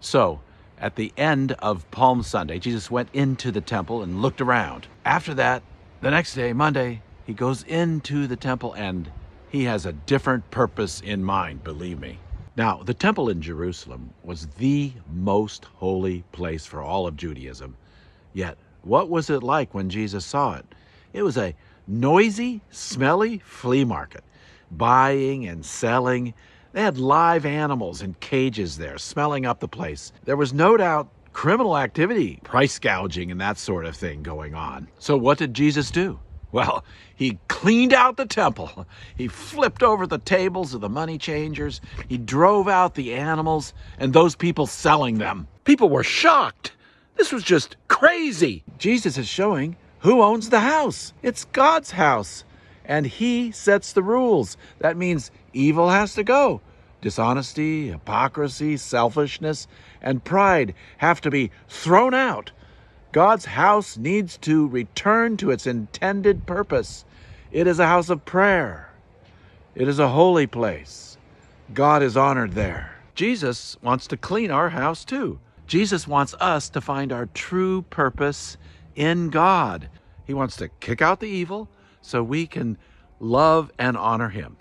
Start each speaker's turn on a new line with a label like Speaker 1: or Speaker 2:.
Speaker 1: So, at the end of Palm Sunday, Jesus went into the temple and looked around. After that, the next day, Monday, he goes into the temple and he has a different purpose in mind, believe me. Now, the temple in Jerusalem was the most holy place for all of Judaism. Yet, what was it like when Jesus saw it? It was a noisy, smelly flea market, buying and selling. They had live animals in cages there, smelling up the place. There was no doubt criminal activity, price gouging and that sort of thing going on. So what did Jesus do? Well, he cleaned out the temple. He flipped over the tables of the money changers. He drove out the animals and those people selling them. People were shocked. This was just crazy. Jesus is showing who owns the house. It's God's house, and he sets the rules. That means evil has to go. Dishonesty, hypocrisy, selfishness, and pride have to be thrown out. God's house needs to return to its intended purpose. It is a house of prayer. It is a holy place. God is honored there. Jesus wants to clean our house too. Jesus wants us to find our true purpose in God. He wants to kick out the evil so we can love and honor him.